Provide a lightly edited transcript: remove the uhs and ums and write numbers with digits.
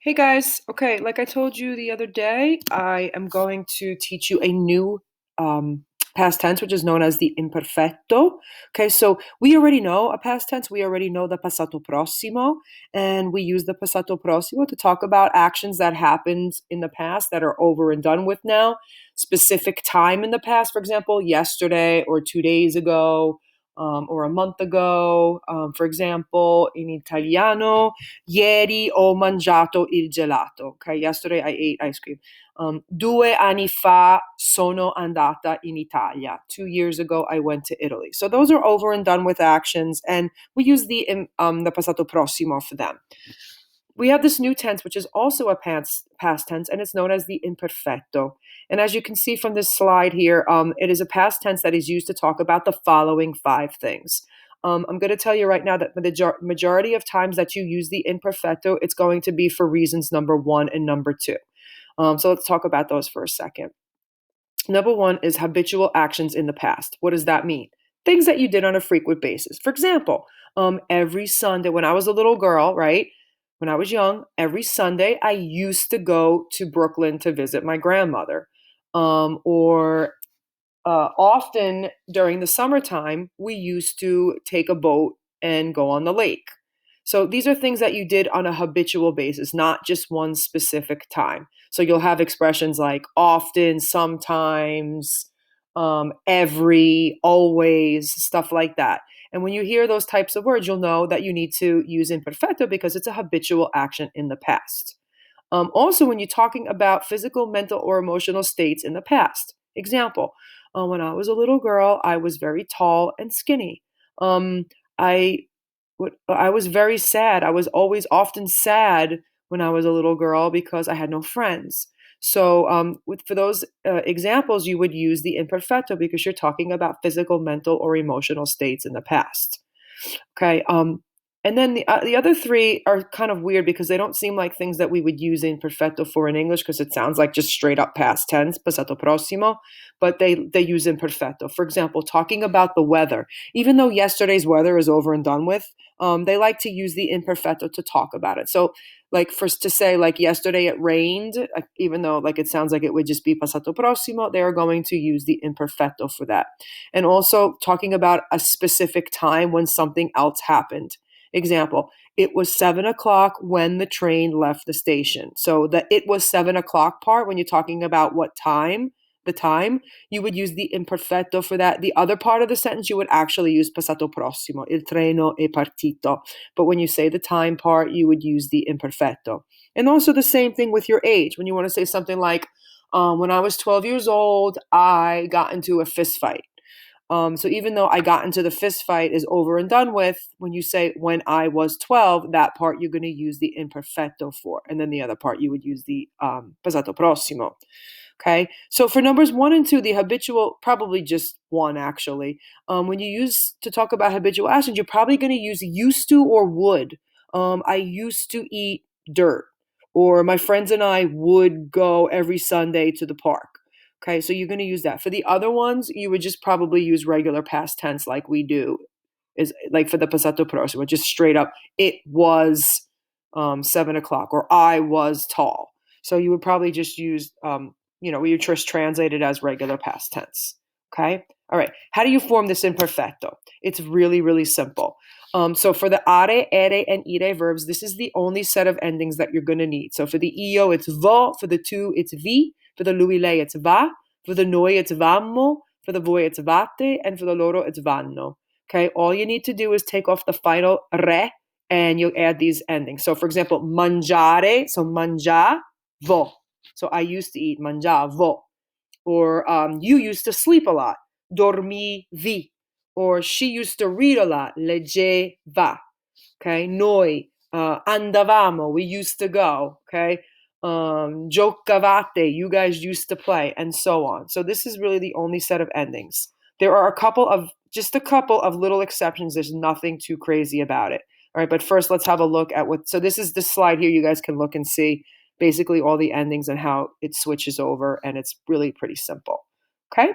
Hey guys, okay, like I told you the other day, I am going to teach you a new um, past tense, which is known as the imperfetto. Okay, so we already know a past tense, we already know the passato prossimo, and we use the passato prossimo to talk about actions that happened in the past that are over and done with now, specific time in the past, for example, yesterday or 2 days ago. Or a month ago, for example, in Italiano, Ieri ho mangiato il gelato. Okay, yesterday I ate ice cream. 2 anni fa sono andata in Italia. 2 years ago I went to Italy. So those are over and done with actions, and we use the passato prossimo for them. We have this new tense, which is also a past tense, and it's known as the imperfetto. And as you can see from this slide here, it is a past tense that is used to talk about the following five things. I'm going to tell you right now that the majority of times that you use the imperfetto, it's going to be for reasons number one and number two. So let's talk about those for a second. Number one is habitual actions in the past. What does that mean? Things that you did on a frequent basis. For example, every Sunday when I was a little girl, right? When I was young, every Sunday I used to go to Brooklyn to visit my grandmother. Or Often during the summertime, we used to take a boat and go on the lake. So these are things that you did on a habitual basis, not just one specific time. So you'll have expressions like often, sometimes, every, always, stuff like that. And when you hear those types of words, you'll know that you need to use imperfecto because it's a habitual action in the past. Also, when you're talking about physical, mental, or emotional states in the past. Example, when I was a little girl, I was very tall and skinny. Um, I I was very sad. I was always often sad when I was a little girl because I had no friends. So, for those examples, you would use the imperfecto because you're talking about physical, mental, or emotional states in the past. Okay. And then the other three are kind of weird because they don't seem like things that we would use in perfetto for in English because it sounds like just straight up past tense, passato prossimo, but they use imperfetto. For example, talking about the weather, even though yesterday's weather is over and done with, they like to use the imperfetto to talk about it. So, like first to say like yesterday it rained, even though like it sounds like it would just be passato prossimo, they are going to use the imperfetto for that. And also talking about a specific time when something else happened. Example, it was 7 o'clock when the train left the station. So the it was 7 o'clock part, when you're talking about what time, the time, you would use the imperfetto for that. The other part of the sentence, you would actually use passato prossimo. Il treno è partito. But when you say the time part, you would use the imperfetto. And also the same thing with your age. When you want to say something like, when I was 12 years old, I got into a fist fight. So even though I got into the fist fight is over and done with, when you say when I was 12, that part you're going to use the imperfetto for. And then the other part you would use the passato prossimo. Okay. So for numbers one and two, the habitual, probably just one actually. When you use to talk about habitual actions, you're probably going to use used to or would. I used to eat dirt, or my friends and I would go every Sunday to the park. Okay, so you're going to use that. For the other ones, you would just probably use regular past tense like we do. Is like for the passato prossimo, just straight up, it was 7 o'clock, or I was tall. So you would probably just use, we would just translate it as regular past tense. Okay, all right. How do you form this imperfecto? It's really, really simple. So for the are, ere, and ire verbs, this is the only set of endings that you're going to need. So for the io, it's vo. For the tu, it's vi. For the lui, lei, it's va. For the noi, it's vammo. For the voi, it's vate. And for the loro, it's vanno. Okay, all you need to do is take off the final re and you'll add these endings. So for example, mangiare, so mangiavo. So I used to eat, mangiavo. Or you used to sleep a lot, dormivi. Or she used to read a lot, leggeva. Okay, noi andavamo, we used to go. Okay, giocavate, you guys used to play, and so on. So this is really the only set of endings. There are just a couple of little exceptions. There's nothing too crazy about it. All right, but first let's have a look at so this is the slide here. You guys can look and see basically all the endings and how it switches over, and it's really pretty simple. Okay?